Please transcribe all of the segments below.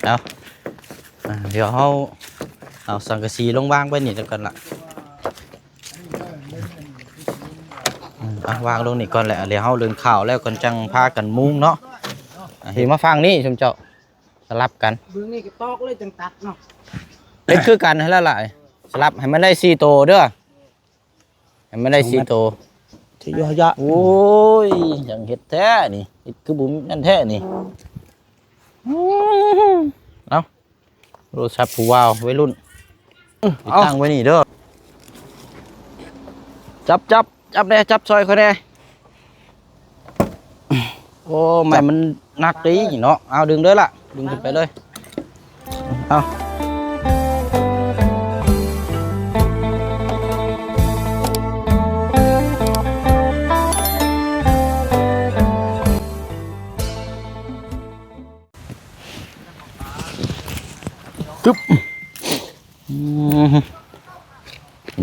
เอาเดี๋ยวเอาสังกะสีลงวางไว้นี่แล้วกันล่ะวางลงนี่ก่อนแหละเดี๋ยวเฮาเดินข่าวแล้วกันจังพากันมุงเนาะเห็นมาฟังนี่ชมเจ้าสลับกันเบื้องนี้ก็ตอกเลยจังตัดเนาะเป็นคือกันให้ละลายสลับให้มันได้4โตเด้อให้มันได้4โตที่ยะโอ้ยอย่างเฮ็ดแท้นี่เฮ็ดคือบุ๋มนั่นแท้นี่เอาโทรศัพท์ผู้ว้าววัยรุ่นตั้งไว้นี่เด้อจับแน่จับซอยเขาแน่โอ้ไม่มันหนักดีเนาะเอาดึงเด้อล่ะดึงขึ้นไปเลยเอาตึ๊บ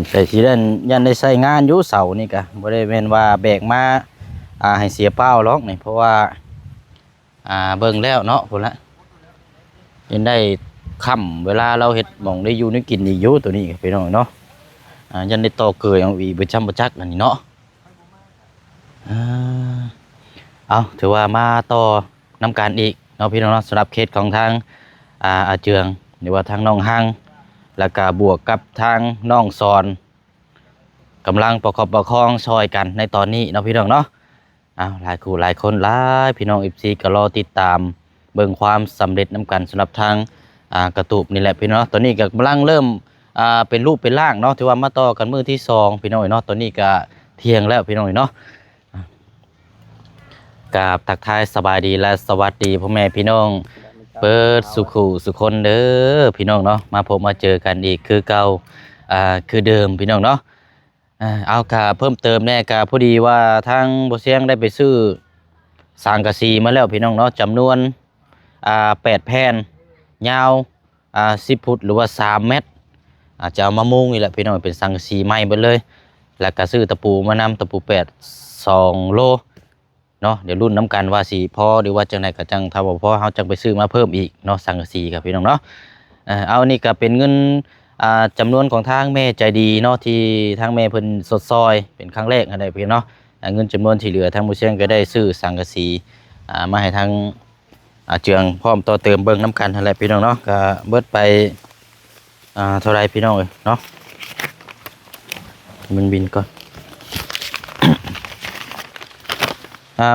แต่ที่นั่นยันได้ใช้งานอยู่เสานี่กะบ่ได้แม่นว่าแบกมาให้เสียเป้าหรอกนี่เพราะว่าเบิ่งแล้วเนาะพุ่นละยันได้ค่ำเวลาเราเฮ็ดหม่องได้อยู่ได้กินอีกอยู่ตัวนี้ไปหน่อยเนาะยันได้ต่อเกยเอาอีกบ่จำบ่จักอันนี้เนาะเอาถือว่ามาต่อนำการอีกเนาะพี่น้องเนาะสำหรับเคสของทางอาเจืองหรือว่าทางน้องหังแล้วก็บวกกับทางน้องซอนกำลังประคับประคองซอยกันในตอนนี้เนาะพี่น้องเนาะหลายคู่หลายคนหลายพี่น้องFCก็รอติดตามเบิ่งความสำเร็จนำกันสำหรับทางกระตูบนี่แหละพี่น้องตอนนี้ก็กำลังเริ่มเป็นรูปเป็นร่างเนาะที่ว่ามาต่อกันมื้อที่2พี่น้องเนาะตอนนี้ก็เที่ยงแล้วพี่น้องเนาะกับทักทายสบายดีและสวัสดีพ่อแม่พี่น้องเปิดสุขุสุคนเด้อพี่น้องเนาะมาพบมาเจอกันอีกคือเก่าคือเดิมพี่น้องเนาะเอากะเพิ่มเติมแน่กะพอดีว่าทางบ่เสียงได้ไปซื้อสังกะสีมาแล้วพี่น้องเนาะจำนวน8แผ่นยาว10 ฟุตหรือว่า3 เมตรจะเอามามุงนี่แหละพี่น้องเป็นสังกะสีใหม่ไปเลยแล้วก็ซื้อตะปูมานำตะปู8 2 โลเนาะเดี๋ยวรุ่นน้ำกันว่าสีพอหรือว่าจังไหนก็จังถ้าบ่พอเฮาจังไปซื้อมาเพิ่มอีกเนาะสังกะสีครับพี่น้องเนาะเอานี่ก็เป็นเงินจำนวนของทางแม่ใจดีเนาะที่ทางแม่เพิ่นสดซอยเป็นครั้งแรกอะไรพี่เนาะเงินจำนวนที่เหลือทางผู้เชี่ยวก็ได้ซื้อสังกะสีมาให้ทางเจืองพร้อมต่อเติมเบิ่งน้ำกันอะไรพี่น้องเนาะก็เบิดไปเท่าไรพี่น้องเนาะมันบินก่อน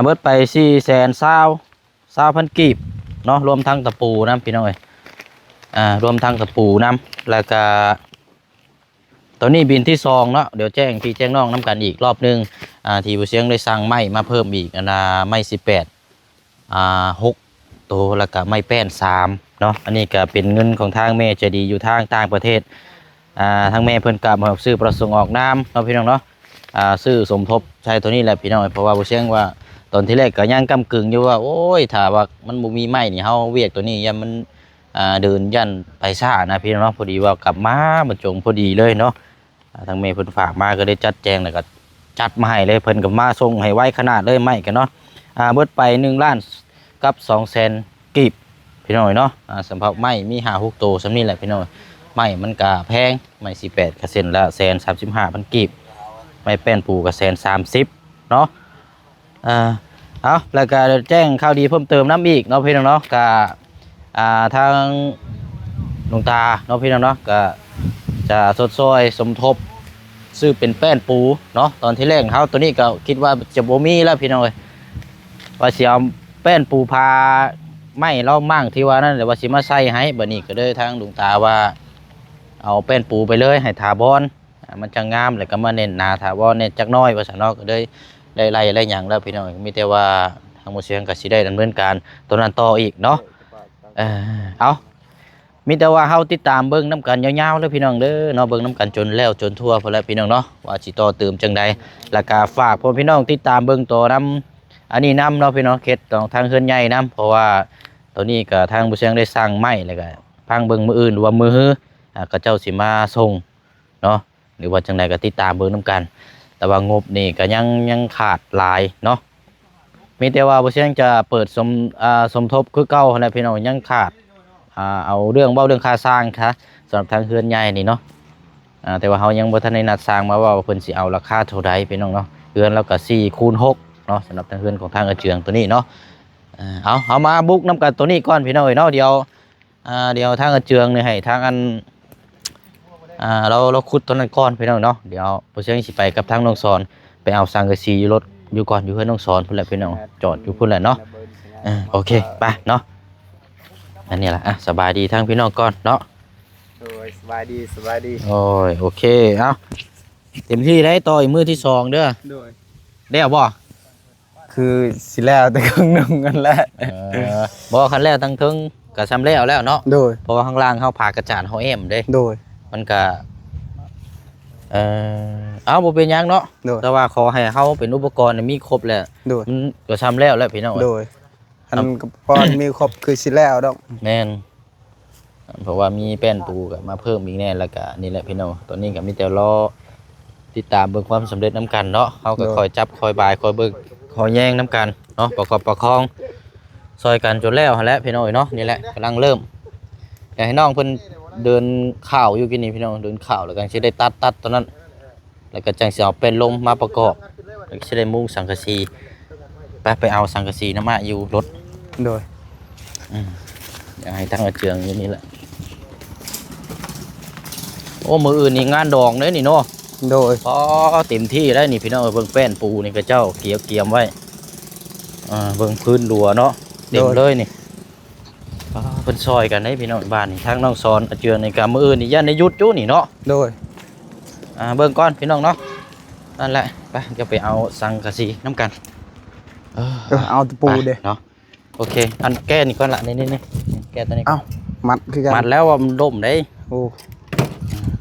เบิดไป420,000 กีบเนาะรวมทั้งตะปูน้ำพี่น้องรวมทั้งตะปูน้ำแล้วก็ตอนนี้บินที่2เนาะเดี๋ยวแจ้งพี่แจ้งน้องน้ำกันอีกรอบนึงที่ผู้เชี่ยงได้สั่งไม้มาเพิ่มอีกไม้18 6 ตัวแล้วก็ไม้แป้น3เนาะอันนี้ก็เป็นเงินของทางแม่จะดีอยู่ทางต่างประเทศทางแม่เพิ่นกลับมาซื้อประสงค์ออกน้ำเนาะพี่น้องเนาะซื้อสมทบใช้ตัวนี้แหละพี่น้องเพราะว่าผู้เชี่ยงว่าตอนที่แรกก็ยังกำกึ่งอยู่ว่าโอ้ยถ้าว่ามันบ่มีไม้นี่เฮาเวียกตัวนี้ยันมันเดินยันไปซ่านะพี่น้องเนาะพอดีว่ากลับมาบรรจงพอดีเลยเนาะทางเมย์เพิ่นฝากมาก็ได้จัดแจงแล้วก็จัดมาให้เลยเพิ่นก็มาส่งให้ไว้ขนาดเลยไม้กันเนาะเบิดไป1 ล้านกับ200,000 กีบพี่น้องเนาะสำหรับไม้มี5-6 ตัวสำนี้แหละพี่น้องไม้มันก็แพงไม้18ก็เส้นละ135,000 กีบไม้แป้นปูก็130,000เนาะเอาแล้วก็แจ้งข่าวดีเพิ่มเติมน้ำอีกเนาะพี่น้องเนาะก็ทางหลวงตาเนาะพี่น้องเนาะก็จะสดซอยสมทบซื้อเป็นแป้นปูเนาะตอนที่แรกเขาตัวนี้ก็คิดว่าจะบ่มีแล้วพี่น้องเลยว่าสิเอาแป้นปูพาไม่เล่ามั่งที่ว่านั่นแต่ว่าสิมาใส่ให้บัดนี้ก็เลยทางหลวงตาว่าเอาแป้นปูไปเลยให้ทาบอนมันจะงามเลยก็มาเน้นหนาทาบอนเน้นจักน้อยว่าซั่นเนาะก็เลยได้ไล่อะไรอย่างแล้วพี่น้องมีแต่ว่าทางหมู่เสียงก็สิได้ดำเนินการตัวนั้นต่ออีกเนาะเอามีแต่ว่าเฮาติดตามเบิ่งน้ำกันยาวๆเลยพี่น้องเด้อเนาะเบิ่งน้ำกันจนแล้วจนทั่วพอแล้วพี่น้องเนาะว่าสิต่อเติมจังใดแล้วก็ฝากพ่อพี่น้องติดตามเบิ่งต่อนํอันนี้นํเนาะพี่น้องเคสของทางเฮือนใหญ่นํเพราะว่าตอนนี้ก็ทางผู้เชี่ยวได้สร้างไม้แล้วก็พังเบิ่งมื้ออื่นหรือว่ามื้อฮื้อก็เจ้าสิมาส่งเนาะหรือว่าจังใดก็ติดตามเบิ่งน้ำกันแต่ว่างบนี่ก็ยังขาดหลายเนาะมีแต่ว่าผู้เชี่ยวจะเปิดสมทบคือเก่าแหละพี่น้องยังขาด เอาเรื่องเว้าเรื่องค่าสร้างค่ะสำหรับทางเฮือนใหญ่นี่เนาะแต่ว่าเฮายังบ่ทันได้นัดสร้างมาว่าเพิ่นสิเอาราคาเท่าใดพี่น้องเนาะเฮือนแล้วก็4 คูณ 6เนาะสำหรับทางเฮือนของทางอาเจืองตัวนี้เนาะเอามาบุกนํกันตัวนี้ก่อนพี่น้องเอ้ยเนาะเดี๋ยวทางอาเจืองนี่ให้ทางอันเราขุดตัวนั้นก่อนพี่น้องเนาะเดี๋ยวบ่เชิงสิไปกับทางน้องสอนไปเอาสังกะสีอยู่รถอยู่ก่อนอยู่เฮือนน้องสอนพุ่นแหละพี่น้องจอดอยู่พุ่นแหละเนาะโอเคไปเนาะอันนี้ล่ะสบายดีทางพี่น้องก่อนเนาะโอ้ยสบายดีสบายดีโอ้ยโอเคเอาเต็มที่ได้ต่ออีกมือที่2เด้อโดยได้บ่คือสิแล้วแต่ครึ่งหนึงกันแล้วบ่คันแล้วทั้งทึงก็ซ้ำแล้วเนาะโดยเพราะว่าข้างล่างเฮาผ่ากระจาดเฮาแอมเด้โดยมันก็เอาบ่เป็นหยังเนาะแต่ว่าขอให้เฮาเป็นอุปกรณ์มีครบแล้วมันก็ซ้ำแล้วพี่น้องโดยอันกับปอนมีครบคือสิแล้วดอกแม่นเพราะว่ามีแป้นปูก็มาเพิ่มอีกแน่แล้วก็นี่แหละพี่น้องตอนนี้ก็มีแต่รอติดตามเบิ่งความสำเร็จนํกันเนาะเฮาก็คอยจับคอยบายคอยเบิ่งคอยแย่งนํกันเนาะประคองซอยกันจนแล้วหั่นแหละพี่น้องเนาะนี่แหละกำลังเริ่มอยากให้น้องเพิ่นเดินข่าวอยู่กินนี่พี่น้องเดินข่าวแล้วก็สิได้ตัดตอนนั้นแล้วก็จังสิเอาเป็นลมมาประกอบแล้วก็สิได้มุงสังกะสีไปเอาสังกะสีน้ำมาอยู่รถโดยอยากให้ตั้งอาเจืองอยู่นี่แหละโอ้มืออื่นนี่งานดองเลยนี่เนาะโดยพอเต็มที่ได้นี่พี่น้องเบิ่งแป้นปูนี่ก็เจ้าเกี่ยมไว้เบิ่งพื้นรัวเนาะเต็มเลยนี่เพิ่นซอยกันได้พี่น้องบ้านนี่ทางน้องสอนอาเจืองในการมืออื่นนี่ย่านในยุดจุนี่เนาะโดยเบิ่งก่อนพี่น้องเนาะนั่นแหละไปจะไปเอาสังกะสีน้ำกันเอาตะปูเด้เนาะโอเคอันแก้นี่ก่อนละนี่แก้ตัวนี้มัดคือกันมัดแล้วว่ามันล่มได้โอ้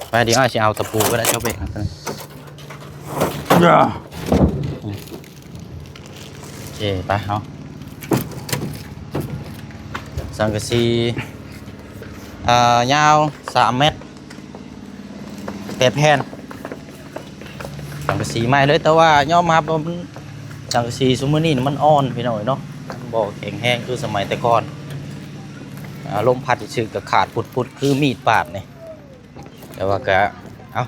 ไปเดี๋ยวจะเอาตะปูก็ได้เจ้าเบกนะโอเคไปเอาสังกะสียาว3 เมตร8 แผ่นสังกะสีใหม่เลยแต่ว่าย่อมามันสังกะสีซุมื้อนี้มันอ่อนพี่น้อยเนาะบ่แข็งแห้งคือสมัยแต่ก่อนลมพัดชื่อก็ขาดปุดคือมีดปาดนี่แต่ว่าก็เอา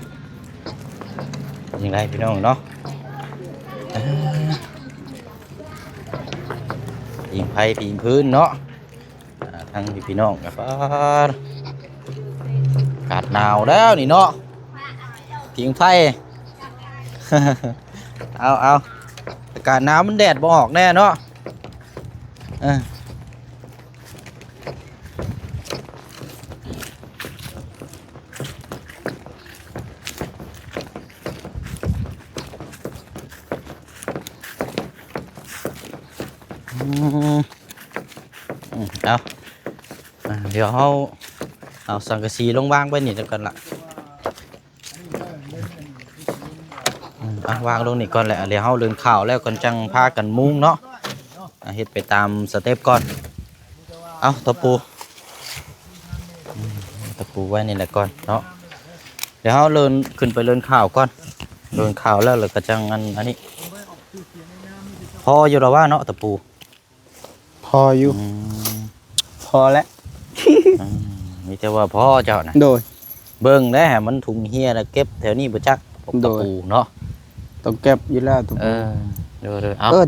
อย่างไรพี่น้องเนาะยิงไผ่ยิงพื้นเนาะทั้งพี่น้องกับกาดหนาวแล้วนี่เนาะพิงไฟ เอาอากาศหนาวมันแดดบ่ออกแน่เนาะเดี๋ยวเอาสังกะสีลงวางไว้นี่แล้วกันล่ะวางลงนี่ก่อนแหละเดี๋ยวเฮาเดินข่าวแล้วก่อนจังพากันมุ้งเนาะเฮ็ดไปตามสเต็ปก่อนเอาตะปูไว้นี่แหละก่อนเนาะเดี๋ยวเฮาเดินขึ้นไปเดินข่าวก่อนเดินข่าวแล้วก็จังอันนี้พออยู่แล้วว่าเนาะตะปูพออยู่พอแล้วมีแต่ว่าพ่อเจ้านะโดยเบิ่งได้ฮะมันถุงเฮียแล้วเก็บแถวนี้บ่จักตะปูเนาะต้องเก็บอยู่แล้วตะปูเดี๋ยว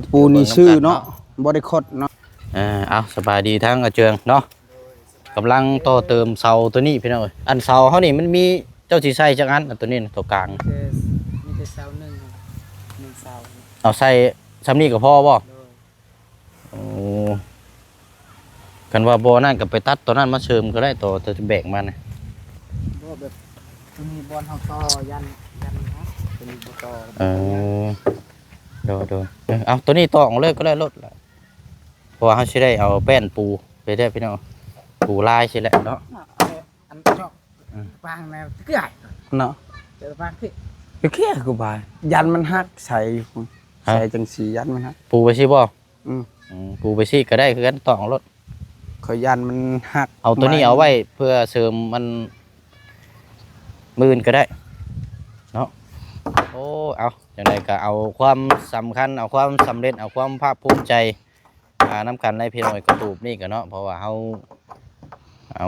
ตะปูนี่ชื่อเนาะบ่ได้คดเนาะเอาสบายดีทั้งอาเจืองเนาะกำลังต่อเติมเสาตัวนี้พี่น้องอันเสาเฮานี่มันมีเจ้าสิใส่จักอันตัวนี้ตัวกลางมีแต่เสา1เสาเอาใส่ซ้ำนี้ก็พอบ่โอ้กันว่าบ่นั่นก็ไปตัดตัวนั้นมาเสริมก็ได้ตัวจะแบ่งมานะบ่แบบมีบอลเฮาต่อยันเนาะเป็นบ่ต่อเอาตัวนี้ต่อออกเลยก็ได้รถละเพราะว่าเฮาสิได้เอาแป้นปูไปได้พี่น้องปูลายสิแหละเนาะอันจอกวางแนวคือใหญ่เนาะเดี๋ยววางคือแค่กูบายยันมันหักใส่จังสียันมันหักปูไปสิบ่ปูไปสิก็ได้คือกันต่อรถขอยันมันหักเอาตัวนี้เอาไว้เพื่อเสริมมันมื่นก็ได้เนาะโอ้เอาอย่างไรก็เอาความสำคัญเอาความสำเร็จเอาความภาคภูมิใจน้ำกันในพี่น้อยกระตูบนี่กันเนาะเพราะว่าเขา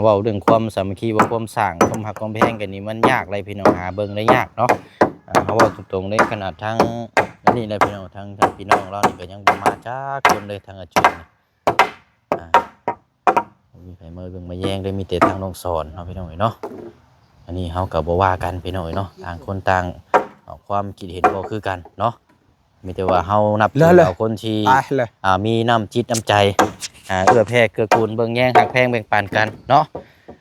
เว้าเรื่องความสามัคคีว่าความสร้างความหักความแพงกันนี่มันยากเลยพี่น้องหาเบิ่งได้ยากเนาะเขาเว้าตรงๆได้ขนาดทั้งนี่เลยพี่น้องทั้งพี่น้องเรานี่ก็ยังบ่มาจักคนเลยทางอาชีพนี่มีไผมาเบิ่งมาแย่งได้มีแต่ทางน้องสอนเนาะพี่น้องเนาะอันนี้เฮาก็บ่ว่ากันพี่น้องเนาะต่างคนต่างเอาความคิดเห็นบ่คือกันเนาะมีแต่ว่าเฮานับถือเอาคนที่มีน้ำจิตน้ำใจเอื้อแผ่เกื้อกูลเบิ่งแย่งหักแพงแบ่งปันกันเนาะ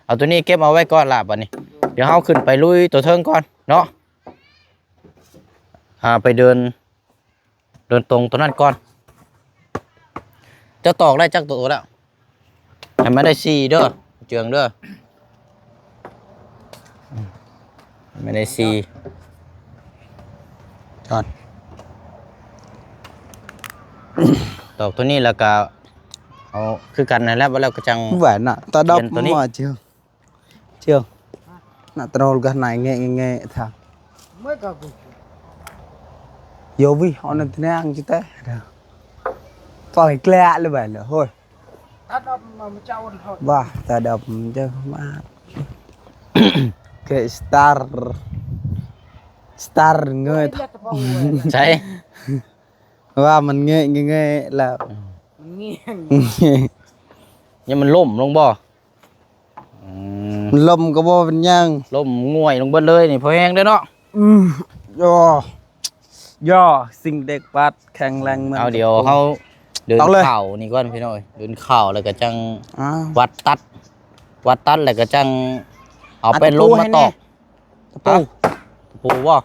เอาตัวนี้เก็บเอาไว้ก่อนล่ะบัดนี้เดี๋ยวเฮาขึ้นไปลุยตัวเทิงก่อนเนาะไปเดินตรงตัวนั้นก่อนจะตอกได้จักตัวแล้วให้มันได้4เด้อเจืองเด้อไม่ได้4ก่อนตอกตัวนี้แล้วก็เอาคือกันนั่นแหละว่าแล้วก็จัง vậy nè ta đọc mà chưa nè ta roll cái này nghe thà mới có vô vi họ nên thế ăn chứ té phải lẹ luôn vậy là thôi ta đâm mà trâu thôi và ta đọc cho mà cái star người ใช่ và mình nghe là มันเงี้ย ยังมันล่มลงบ่ lông có bao bên nhang ล่มง่วยลงเบิดเลยนี่พอแห้งเด้อเนาะ do sinh đẹp bát khang lang เอาเดี๋ยวเฮาเดินเข่านี่ก่อนพี่น้อยเดินเข่าแล้วก็จังวัดตัดแล้วก็จังเอาเป็นลงมาตอกตะปูบ่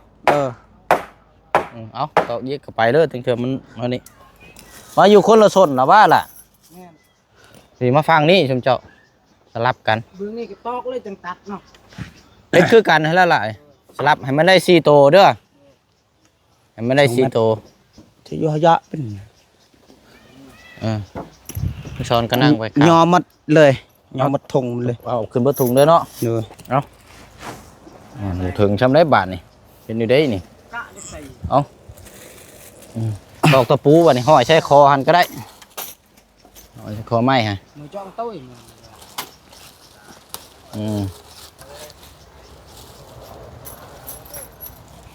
เอาตอกยิกเข้าไปเลยถึงเถื่อมันอันนี้มาอยู่คนละส่วนนะว่าล่ะสิมาฟังนี่ชมเจ้าสลับกัน เบื้องนี้ก็ตอกเลยจังตัดเนาะ เป็นคือกันให้แล้วล่ะสลับให้มันได้4ตัวเด้อให้มันได้4ตัว thì do dạ bên ช้อนก็นั่งไว้ครับ nhò mất lời nhò mất thùng lời เอาขึ้นบนถุงเด้อเนาะ rồi ถึงชำได้บาทนี่เป็นอยู่ได้นี่ กะจะใส่ เอาตอกตะปูวะนี่ห้อยใช้คอหันก็ได้ห้อยใช้คอไม้ฮะ มือจ้องตุ้ย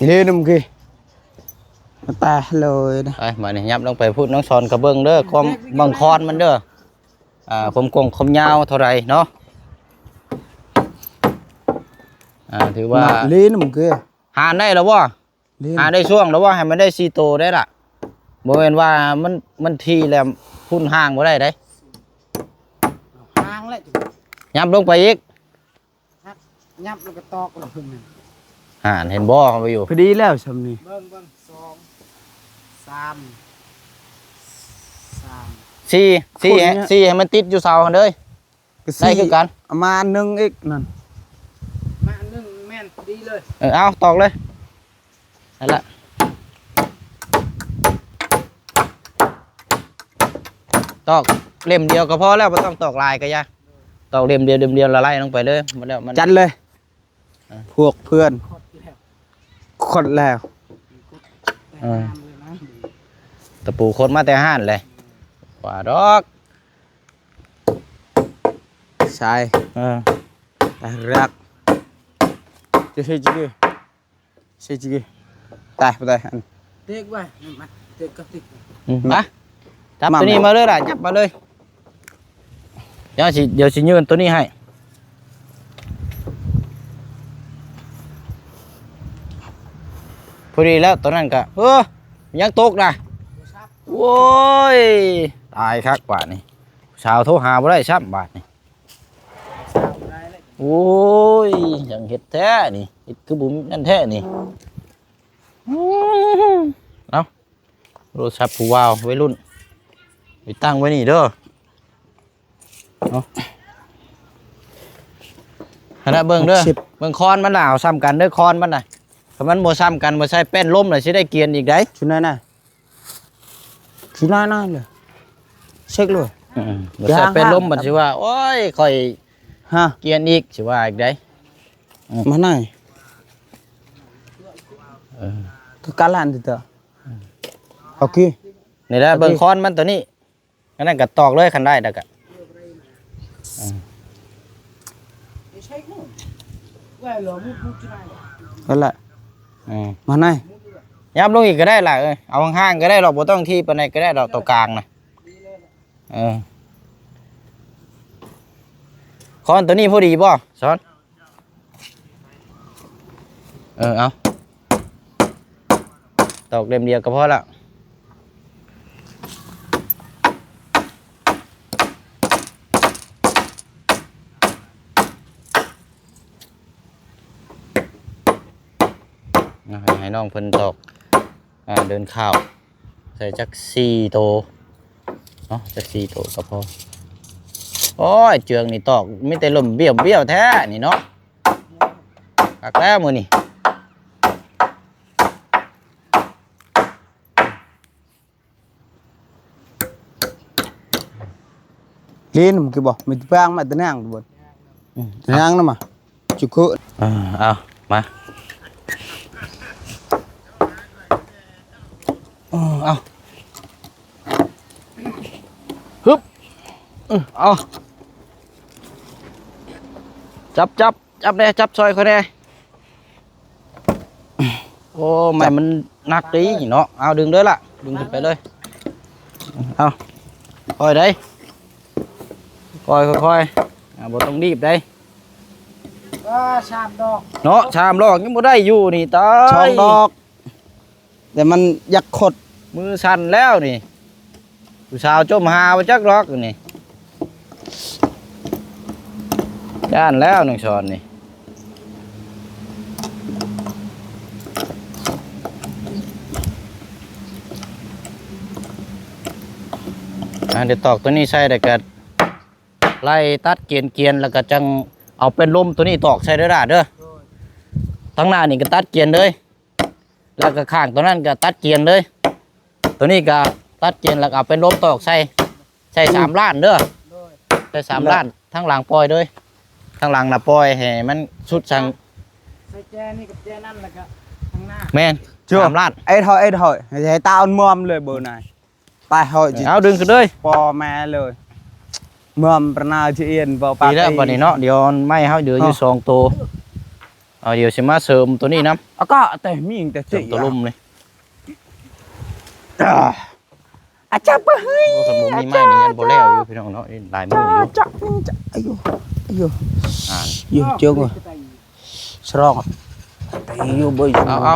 lên đâm kì ta lời ไปมานี่ยับลงไปพูดน้องชอนกระเบื้องเด้อความบังคอนมันเด้อความกว้างความยาวเท่าไรเนาะถือว่า lên đâm kì หาได้แล้ววะ lên หาได้ช่วงแล้วว่าให้มันได้4ตัวได้ล่ะบ่แม่นว่ามันทีแล้วพุ่นห่างบ่ได้เด้ หางเลย ยับลงไปอีก ยับแล้วก็ตอกแล้วพึ่ง เห็นบ่เขาไปอยู่ phải đi leo sầm nè เบิ่ง2 3 4ให้มันติดอยู่เสาหั่นเด้ย cái ได้คือกัน mà nâng ít nè มาหนึ่งแม่นดีเลย เอาตอกเลยนั่นแหละตอกเล่มเดียวก็พอแล้วไม่ต้องตอกลายก็ยะตอกเล่มเดียวละลายลงไปเลยมันแล้วมัน chặt lên thuộc phườn คดแล้ว khọt lèo ตะปูโคตรมาแต่ห้านเลยกว่าดอก sai rạc chơi chơi chi tay tay เด็กไว้มาเด็กก็ติด มาจับตัวนี้มาเลยล่ะจับมาเลยเดี๋ยวสิยืนตัวนี้ให้พอดีแล้วตัวนั้นก็ยังตกนะโว้ยตายคักบาทนี่ชาวโทรหาบ่ได้ช้ำบาทนี่โอ้ยยังเห็ดแท้นี่เห็ดคือบุ๋มนั่นแท้นี่เอาโทรศัพท์ผู้ว่าวไว้รุ่นไปตั้งไว้นี่เด้อคณะเบิ่งเด้อเบิ่งคอนมันหนาวซ้ำกันเด้อคอนมันน่ะถ้ามันบ่ซ้ำกันบ่ใช่แป้นล้มเลยสิได้เกียนอีกได้ chú này rồi check luôn บ่ใช่แป้นล้มบัดสิว่าโอ้ยค่อย ha เกียนอีกสิว่าอีกได้ mà này tôi cá lạn thì tớ ok นี่แหละเบิ่งคอนมันตัวนี้อันนั้นก็ตอกเลยคันได้แล้วก็ ใช่กูว่าหลอมุดมุดจะได้ นั่นแหละ อืม มาไหน ยับลงอีกก็ได้ล่ะเอ้ยเอาห่างๆก็ได้ดอกบ่ต้องที่ปานใดก็ได้ดอกตัวกลางน่ะคอนตัวนี้พอดีบ่สอนเอาตอกเล่มเดียวก็พอละให้น้องเพิ่นตอกเดินข้าวใส่จัก4โตเนาะจัก4โตก็พอโอ้ยเจืองนี่ตอกมีแต่ลมเบี้ยวแท้นี่เนาะคักแล้วมื้อนี่ ลีนมันคือบอกมันแป้งมาตะนางบนตะนางน่ะมาจุก เอามาเอาฮึบเอาจับเลยจับซอยเขาได้โอ้ไม่มันหนักดีเนาะเอาดึงเลยล่ะดึงขึ้นไปเลยเอาค่อยได้ค่อยบ่ต้องรีบได้ ก็ชามดอก เนาะชามลอกยังบ่ได้อยู่นี่ตา ช่อง ย ดอก แต่มันอยากขด มือสั่นแล้วนี่ผู้สาวจมหาบ่จักดอกอยู่นี่ย่านแล้วน้องชอนนี่เดี๋ยวตอกตัวนี้ใส่ได้ก็ไล่ตัดเกลียนแล้วก็จังเอาเป็นลมตัวนี้ตอกใส่เด้อล่ะเด้อทั้งหน้านี่ก็ตัดเกลียนเลยแล้วก็ข้างตัวนั้นก็ตัดเกลียนเลยตัวนี้ก็ตัดเกลียนแล้วก็เอาเป็นลมตอกใส่3 ล้านเด้อใส่3 ล้านทั้งหลังปล่อยเลยทั้งหลังน่ะปล่อยให้มันสุดสั่ง ใส่แจนี่กับแจนั่นแล้วก็ข้างหน้า แม่น3 ล้าน ไอ้ถอยให้ตาอันมอมเลยเบอร์ไหนไปถอย เอาดึงขึ้นเลย ปอแม่เลยมอมประนาเชียนบ่ปา ดีแล้วบัดนี้เนาะเดี๋ยวไม่เฮาเดืออยู่2ตัวเอาเดี๋ยวสิมาเสริมตัวนี้นำ ก็แต่มีแต่ เสริ สิ มตัวลุ่มเลย อาจับไปเฮ้ย โอ้สมมุติมีไม้นี่ยันบ่แล้วอยู่พี่น้องเนาะหลายมืออยู่ จับอายุ อ่าน อยู่เจ้าสรองแต่อยู่บ่อยู่ เอา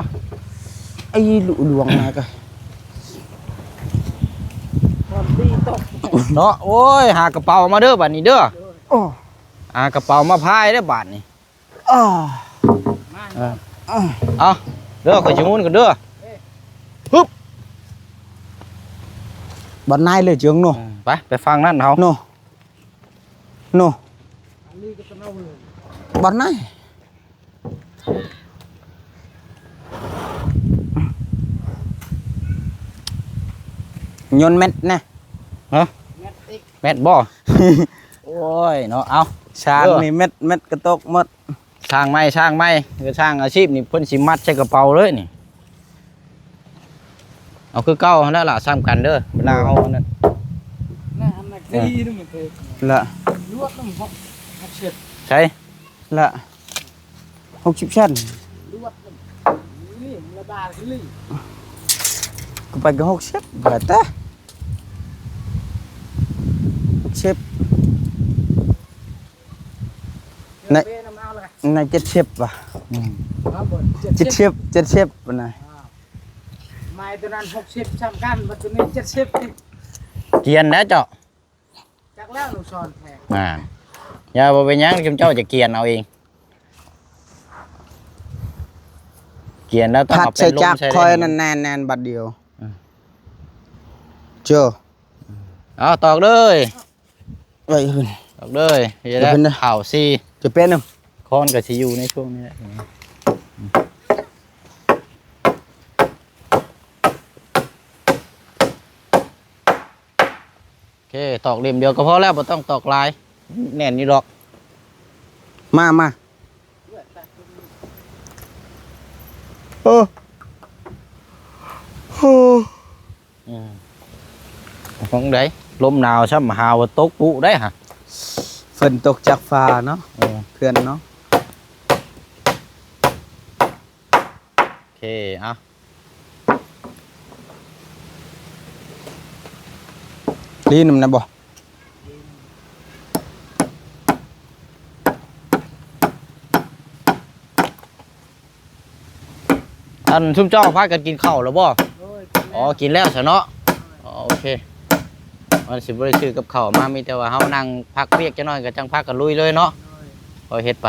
ไอ้หลวงนะก็ ความดีตก เนาะโอ้ยหากระเป๋ามาเด้อบัดนี้เด้อ โอ้ หากระเป๋ามาพายเด้อบัดนี้ อ้า มา เอาเด้อข่อยสิงุนกันเด้อ บันนายเลยเจียงโน ไปฟังนั่นเฮา โนโน อันนี้ก็ต้องเอาเลย บันนายยนเม็ดนะ แมทติก แม่นบ่ โอ้ยเนาะเอา ช้างนี่เม็ดกระตกหมด ช่างไม้คือช่างอาชีพนี่เพิ่นสิมัดใส่กระเป๋าเลยนี่เอาคือเก่าแล้วล่ะซ้ำกันเด้อเวลาเฮานั่น น่าอันนั้นดีนึงมันเคย ละ ลวกน้ำหอมเช็ด ใช่ ละ60ชั้น ลวกน้ำนี่ระบาดเลย ก็ไปก็60บาทแต่60 ในน้ำเอาเลย ใน70ว่ะ เอาบน 70ปานใด ไม้ตัวนั้น60ซ้ำกันมาตัวนี้70นี่ เกียนนะเจ้า จากแล้วลูกศรแพง อย่าบ่เป็นหยังเจ้าจะเกียนเอาเองเกียนแล้วต้อง พัด เอาเป็ ใส่ นลม จัก ใส่ คอย ได้ นั่นแน่นบัดเดียว เจอ เอาตอกเลย ไว้ขึ้น ตอกเลยจะได้ เดี๋ยวเพิ่นนะ ข่าวซี จะเป็นนึง คอนกับซียูในช่วงนี้แหละโอเคตอกเหลี่ยมเดียวก็พอแล้วบ่ต้องตอกลายแน่นนี่หรอก มาเออโอ้ ของไดลมหนาวช่ำหาวตกปุได้ฮะ ฝ นตกจากฟ้าเนาะเพื่อนเนาะโอเคเอาลีนนะบ่อันซุมเจ้าพากันกินข้าวแล้วบ่ โดย อ๋อกินแล้วซะเนาะอ๋อโอเคมันสิบ่ได้ชื่อกับข้าวมามีแต่ว่าเฮานั่งพักเวียกจักหน่อยก็จังพักกันลุยเลยเนาะพอเฮ็ดไป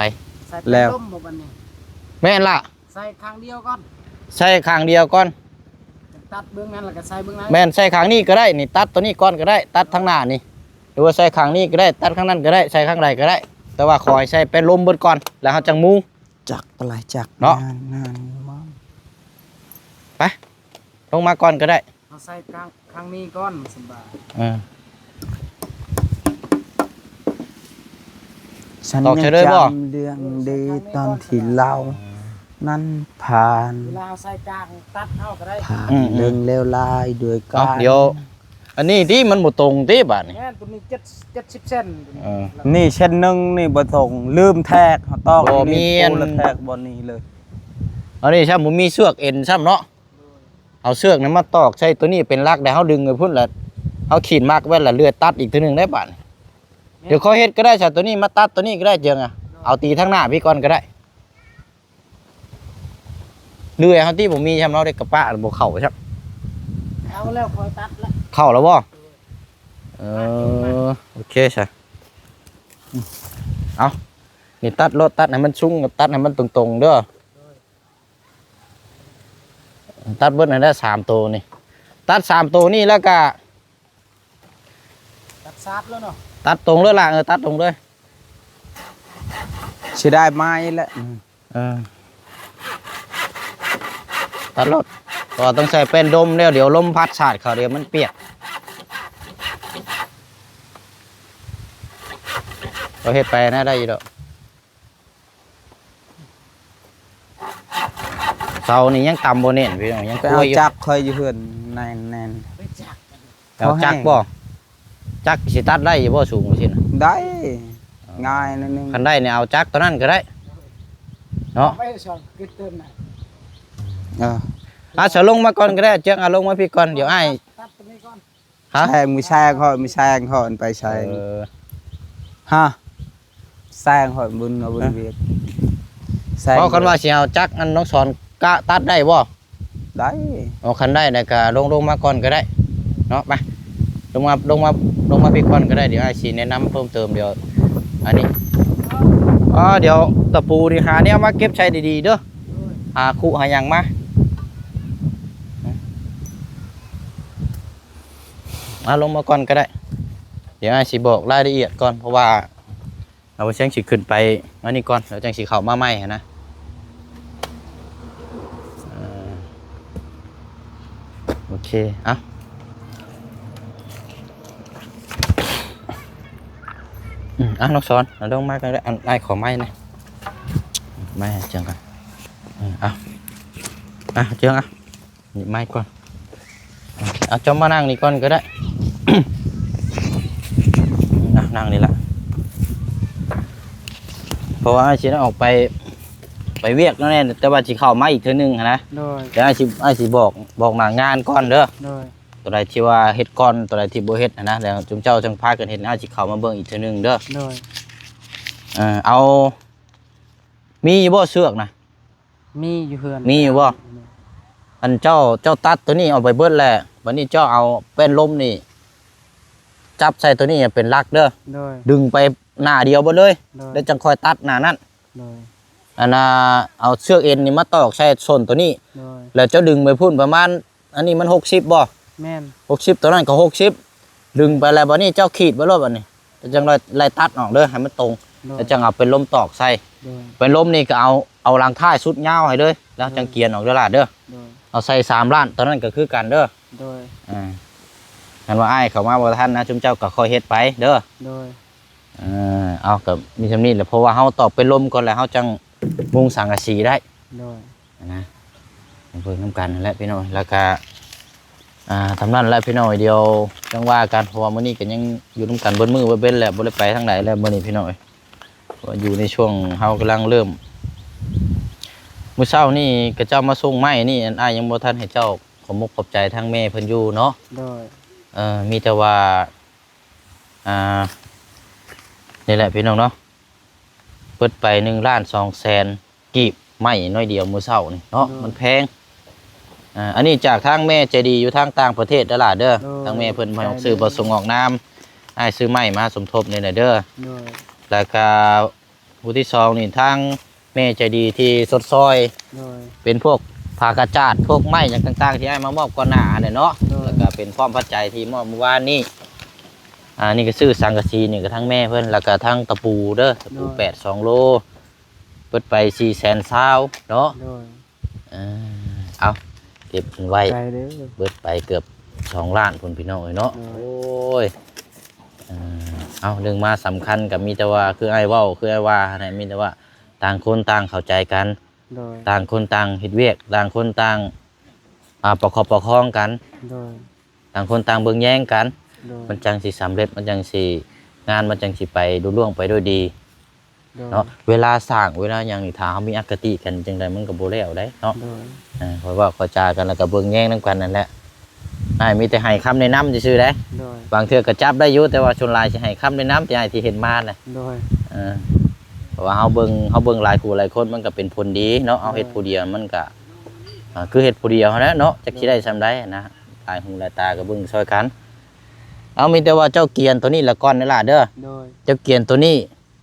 ใส่เป็นต้มบ่บัดนี้ แม่นล่ะ ใส่ข้างเดียวก่อน ใส่ข้างเดียวก่อน ตัดเบื้องนั้นแล้วก็ใส่เบื้องนั้น แม่นใส่ข้างนี้ก็ได้นี่ตัดตัวนี้ก่อนก็ได้ตัดทางหน้านี่หรือว่าใส่ข้างนี้ก็ได้ตัดข้างนั้นก็ได้ใส่ข้างใดก็ได้ แต่ว่าขอให้ใส่เป็นลมเบิดก่อนแล้วเฮาจังมุง จักอะไรจัก เนาะ นานมาก ไปลงมาก่อนก็ได้ เอาใส่ข้างนี้ก่อนสบาย ฉัน ตอก ยั เฉ ง ยเลยบ่ จำเรื่องดีตอนที่เรานั้นผ่าน เวลาเอาใส่กลางตัดเอาก็ได้ ผ่านเรื่องเลวร้ายด้วยกั เอา น เดี๋ยวอันนี้ที่มันบ่ตรงติบาดนี่ แม่นตัวนี้70เซนตัวนี้ นี่เช่นหนึงนี่บ่ทงลืมแทกเขาตอก บ่มี นี่ อัน ปูแล้วแทกบ่นี้เลย อันนี้ใช่บ่มีเสือกเอ็นซ้ำเนาะเอาเสือกนั้นมาตอกใส่ตัวนี้เป็นลักได้เฮาดึงไปพุ่นแล้วเฮาขีดมากไว้แล้วเลือดตัดอีกทีนึงได้บาดนี่เดี๋ยวเขาเฮ็ดก็ได้ใช่ตัวนี้มาตัดตัวนี้ก็ได้เจียงอ่ะเอาตีทั้งหน้าพี่ก่อนก็ได้เลื่อยเฮาที่บ่มีซ้ำเนาะได้กระปะบ่เข้าซับ เอาแล้วคอยตัดแล้ว เข้าแล้วบ่โอเคใช่เอานี่ตัดรถตัดให้มันชุ่งตัดให้มันตรงๆเด้อตัดเบิดให้ได้3ตัวนี่ตัด3ตัวนี่แล้วก็ ตัดซาดแล้วเนาะ ตัดตรงเลยล่ะตัดตรงเลย สิได้ไม้แล้ว ตัดรถก็ต้องใส่เป็นดมแล้วเดี๋ยวลมพัดสาดเขาเดี๋ยวมันเปียกก็เฮ็ดไปนะได้อยู่ดอกเสานี่ยังต่ำบ่เน่นพี่น้องยัง ไป กลั เอา วอยู่ จักเคยอยู่เพื่อนแน่น ไปจักกัน เอาจักบ่จักสิตัดได้อยู่บ่สูงสินะ ๆได้ง่ายนิดนึง คันได้เนี่ยเอาจักตัวนั้นก็ได้เนาะ ไปสอนกึดเติมน่ะ จะลงมาก่อนก็ได้เจ้าลงมาพี่ก่อนเดี๋ยวอ้าย ตัดตัวนี้ก่อน ฮะ แซงมือแซงเขามือแซงเขาไปแซงฮะแซงเขาบุญเอาบุญเวียดแซง เพราะคันว่าสิเอาจักอันน้องสอนกะตัดได้บ่ ได้ เอาคันได้นะก็ลงมาก่อนก็ได้เนาะไปลงมาพี่ก่อนก็ได้เดี๋ยวอ้ายสิแนะนำเพิ่มเติมเดี๋ยวอันนี้เดี๋ยวตะปูนี่หาเนี่ยมาเก็บใช้ดีๆเด้อหาคู่หาหยังมาลงมาก่อนก็ได้เดี๋ยวอ้ายสิบอกรายละเอียดก่อนเพราะว่าเราเชียงสิขึ้นไปอันนี้ก่อนแล้วจังสิเข้ามาใหม่นะโอเคน้องสอนเราต้องมากันได้ไอ้ขอไม้นะไม่เจียงกันเจียงหยิบไม้ก่อนจอมมานั่งนี่ก่อนก็ได้ นั่งนี่ละเพราะว่าอาชีพออกไปเวียกนั่นแหละแต่ว่าชีเข้ามาอีกเท่านึงนะ โดย เดี๋ยวอาชีพบอกหน้างานก่อนเด้อ โดย ตัวใดที่ว่าเฮ็ดก่อนตัวใดที่บ่เฮ็ดนะแล้วจุมเจ้าจังพากันเฮ็ดอาชีพเข้ามาเบิ่งอีกเท่านึงเด้อ โดย เอามีอยู่บ่เสือกนะ มีอยู่เฮือน มีอยู่บ่ อันเจ้าตัดตัวนี้เอาไปเบิดแหละวันนี้เจ้าเอาเป็นลมนี่จับใส่ตัวนี้เป็นลักเด้อ โดย ดึงไปหน้าเดียวเบ่เลย โดย แล้วจังค่อยตัดหน้านั้น โดย อันเอาเชือกเอ็นนี่มาตอกใส่ส้นตัวนี้ โดย แล้วเจ้าดึงไปพุ่นประมาณอันนี้มัน60บ่ แม่น 60ตัวนั้นก็60ดึงไปแล้วบัดนี้เจ้าขีดไว้รอบบัดนี้แล้วจังไล่ตัดออกเด้อให้มันตรง โดย แล้วจังเอาเป็นลมตอกใส่ โดย เป็นลมนี่ก็เอาหลังท้ายสุดยาวให้เลยแล้วจังเกียนออกเด้อล่ะเด้อ โดย เอาใส่3ล้านตอนนั้นก็คือกันเด้อ โดย งั้นว่าอ้ายเขามาบ่ทันนะจุมเจ้าก็คอยเฮ็ดไปเด้อ โดย เอากับมีจำนี้แหละเพราะว่าเฮาตอกเป็นลมก่อนแล้วเฮาจังมุงสังกะสีได้ โดย นะเพิ่นนำกันนั่นแหละพี่น้องแล้วก็ ทำนั่นแหละพี่น้อยเดียวจังว่ากันเพราะว่ามื้อนี้ก็ยังอยู่นำกันเบิดมื้อเบิดเว้นแหละบ่ได้ไปทางไหนแล้วมื้อนี้พี่น้อยว่าอยู่ในช่วงเฮากำลังเริ่มมื้อเช้านี่ก็เจ้ามาส่งไม้นี่อันอ้ายยังบ่ทันให้เจ้าขอมกขอบใจทางแม่เพิ่นอยู่เนาะ โดย มีแต่ว่านี่แหละพี่น้องเนาะเปิดไป1,200,000กีบไม้น้อยเดียวมื้อเช้านี่เนาะมันแพงอันนี้จากทางแม่ใจดีอยู่ทางต่างประเทศเด้อล่ะเด้อทางแม่เพิ่นมาซื้อบ่ส่งออกน้ำอ้ายซื้อไม้มาสมทบนี่แหละเด้อ โดย แล้วก็ผู้ที่2นี่ทางแม่ใจดีที่สดซอย โดย เป็นพวกผ้ากระจาดพวกไม้อย่างต่างๆที่อ้ายมามอบก่อนหน้าเนี่ยเนาะ แล้วก็เป็นพร้อมปัจจัยที่มอบเมื่อวานนี้นี่ก็ซื้อสังกะสีนี่ก็ทั้งแม่เพิ่นแล้วก็ทั้งตะปูเด้อตะปู82 โลเปิดไป400,000เนาะ โดย เอาเก็บไว้ ใจเด้อ เบิดไปเกือบ2 ล้านพุ่นพี่น้องเนาะ โอ้ โอ้ยเอาเรื่องมาสำคัญกับมีแต่ว่าคือไอ้เว้าคือไอ้ว่านะมีแต่ว่าต่างคนต่างเข้าใจกัน โดย ต่างคนต่างเฮ็ดเวียกต่างคนต่างประคับประคองกัน โดย ต่างคนต่างเบิ่งแย่งกัน โดย มันจังสิสำเร็จมันจังสิงานมันจังสิไปดูล่วงไปด้วยดี โดย เนาะเวลาสร้างเวลาอย่างนี้ถ้าเขามีอคติกันจังใดมันก็บ่แล้วได้เนาะ โดย เพราะว่าเขาจากันแล้วก็เบิ่งแย่งนํกันนั่นแหละมีแต่ให้คำแนะนำซื่อๆได้ โดย บางเทื่อก็จับได้อยู่แต่ว่าชนหลายสิให้คำแนะนำที่ให้ที่เห็นมาน่ะ โดย เพราะว่าเฮาเบิ่งหลายคู่หลายคนมันก็เป็นผลดีเนาะเอาเฮ็ดผู้เดียวมันก็คือเฮ็ดผู้เดียวเท่านั้นเนาะจักสิได้ซำใดนะหลายหูหลายตาก็เบิ่งช่วยกันเอามีแต่ว่าเจ้าเกียนตัวนี้ละก่อนนี่ล่ะเด้อ โดย เจ้าเกียนตัวนี้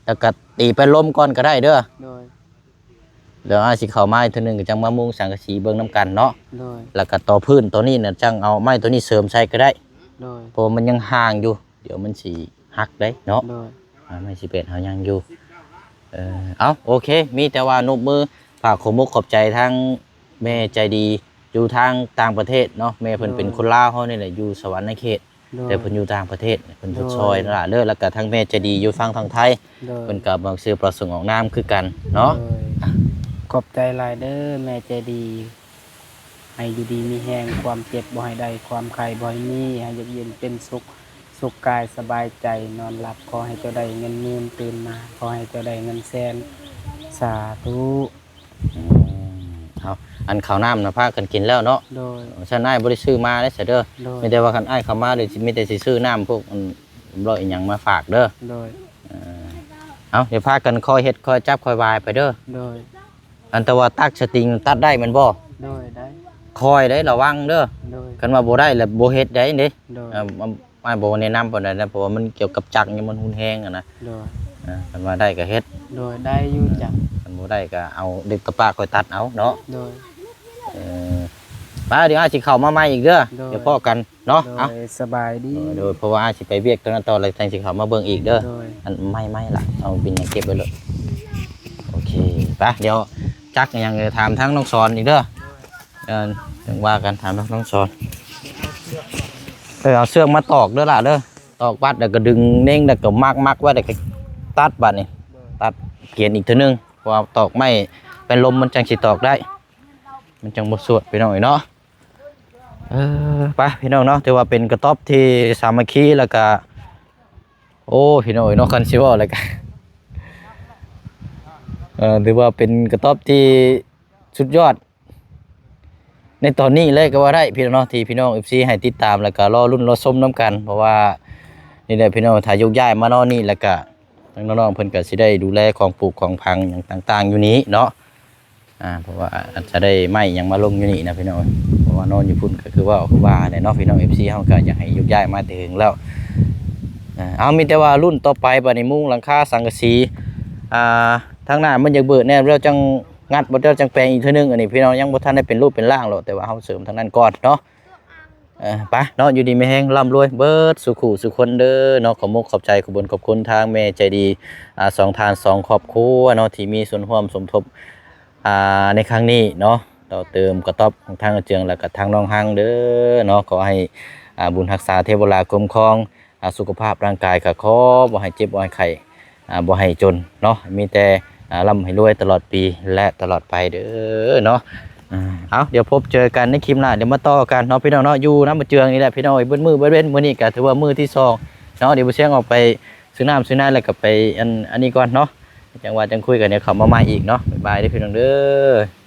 แล้วก็ตีไปล้มก่อนก็ได้เด้อ โดย เดี๋ยวสิเข้ามาอีกเทื่อนึงก็จังมามุงสังกะสีเบิ่งนํกันเนาะ โดย แล้วก็ต่อพื้นตัวนี้น่ะจังเอาไม้ตัวนี้เสริมใส่ก็ได้ โดย เพราะมันยังห่างอยู่ เดี๋ยวมันสิหักได้เนาะ โดย ไม่สิเป็ดเฮายังอยู่เอาโอเค มีแต่ว่านบมือฝากขอมุกขอบใจทั้งแม่ใจดีอยู่ทางต่างประเทศเนาะแม่เพิ่นเป็นคนลาวเฮานี่แหละอยู่สวรรค์เขต โดย แต่เพิ่นอยู่ต่างประเทศเพิ่นชดซอยนั่นล่ะเด้อแล้วก็ทั้งแม่ใจดีอยู่ฝั่งทางไทย โดย เพิ่นก็บ่ซื้อประสงค์ออกนามคือกันเนาะ โดยขอบใจหลายเด้อแม่ใจดีให้อยู่ดีมีแฮงความเจ็บบ่ให้ได้ความไข้บ่ให้มีให้อยู่เย็นเป็นสุขสุขกายสบายใจนอนหลับขอให้เจ้าได้เงินหมื่นตื่นมาขอให้เจ้าได้เงินแสนสาธุ เอาอันข้าวน้ำน่ะพากันกินแล้วเนาะ โดย ฉันอ้ายบ่ได้ซื้อมาเด้อเด้อ โดย มีแต่ว่าคันอ้ายเข้ามาเดี๋ยวสิมีแต่สิซื้อน้ำพวกร้อยอีหยังมาฝากเด้อ โดย เอาเดี๋ยวพากันคอยเฮ็ดคอยจับคอยวายไปเด้อ โดย อันแต่ว่าตักสติงตัดได้แมันบ่ โดยได้ คอยได้ระวังเด้อ โดย คันว่าบ่ได้แล้วบ่เฮ็ดได้เด้ โดย อ้ายบ่แนะนำปานใดนะเพราะว่ามันเกี่ยวกับจักรนี่มันหุนแฮงอะนะ โดย คันว่าได้ก็เฮ็ด โดยได้อยู่จัง คันบ่ได้ก็เอาเด็กตะปาคอยตัดเอาเนาะ โดย ป้าเดี๋ยวอ้ายสิเข้ามาใหม่อีกเด้อ โดย เดี๋ยวพ้อกันเนาะ โด เอา ยสบายดี โดยเพราะว่าอ้ายสิไปเวียกตอนนั้นต่อแล้วจังสิเข้ามาเบิ่งอีกเด้อ โดย อันไม่ล่ะเอาบินเก็บไว้เลยโอเคไปเดี๋ยวจักยังถามทั้งน้องสอนอีกเด้อยังว่ากันถามทั้งน้องสอนเอาเสื้อมาตอกเด้อล่ะเด้อตอกบัดแล้วก็ดึงเน่งแล้วก็มักไว้แล้วก็ตัดบัดนี่ตัดเกียนอีกเท่านึงเพราะว่าตอกไม่เป็นลมมันจังสิตอกได้ มันจังบ่สวดไปหน่อยเนาะไปพี่น้องเนาะถือว่าเป็นกระต๊อบที่สามัคคีแล้วก็โอ้พี่น้องเนาะคันสิว่าอะไรกันถือว่าเป็นกระต๊อบที่สุดยอดในตอนนี้เลยก็ว่าได้พี่น้องเนาะที่พี่น้อง FC ให้ติดตามแล้วก็รอรุ่นรอชมน้ำกันเพราะว่านี่แหละพี่น้องถ้ายกย้ายมานอนนี่แล้วก็น้องๆเพิ่นก็สิได้ดูแลของปลูกของพังอย่างต่างๆอยู่นี้เนาะเพราะว่าอาจจะได้ไม้ยังมาลงอยู่นี่นะพี่น้องเพราะว่านอนอยู่พุ่นก็คือว่าเนี่ยเนาะพี่น้อง FC เฮาก็อยากให้ยกย้ายมาถึงแล้วเอามีแต่ว่ารุ่นต่อไปบัดนี้มุงหลังคาสังกะสีทางหน้ามันอยากเบิดแน่แล้วจังงัดบ่ได้จังแปลงอีกเทื่อนึงอันนี้พี่น้องยังบ่ทันได้เป็นรูปเป็นร่างหรอกแต่ว่าเฮาเสริมทางนั้นก่อนเนาะไปเนาะอยู่ดีมีแฮงร่ำรวยเบิดสุขุสุคนเด้อเนาะขอมุกขอบใจขอบคุณขอบคุณทางแม่ใจดี2ทาน2ครอบครัวเนาะที่มีส่วนร่วมสมทบในครั้งนี้เนาะต่อเติมกระต๊อบของทางเจืองแล้วก็ทางน้องฮังเด้อเนาะขอให้บุญรักษาเทวราคุ้มครองสุขภาพร่างกายก็ขอบ่ให้เจ็บบ่ให้ไข้บ่ให้จนเนาะมีแต่ร่ำให้รวยตลอดปีและตลอดไปเด้อเนาะ เอาเดี๋ยวพบเจอกันในคลิปหน้าเดี๋ยวมาต่อกันเนาะพี่น้องเนาะอยู่น้ำมาเจืองนี่แหละพี่น้องเบิ้ลมือเบิ้ลเว้นมื้อนี้ก็ถือว่ามื้อที่สองเนาะเดี๋ยวบ่เสียงออกไปซื้อน้ำซื้อน้ำแล้วก็ไปอันนี้ก่อนเนาะจังหวะจังคุยกันเดี๋ยวเขามาใหม่อีกเนาะบ๊ายบายเด้อพี่น้องเด้อ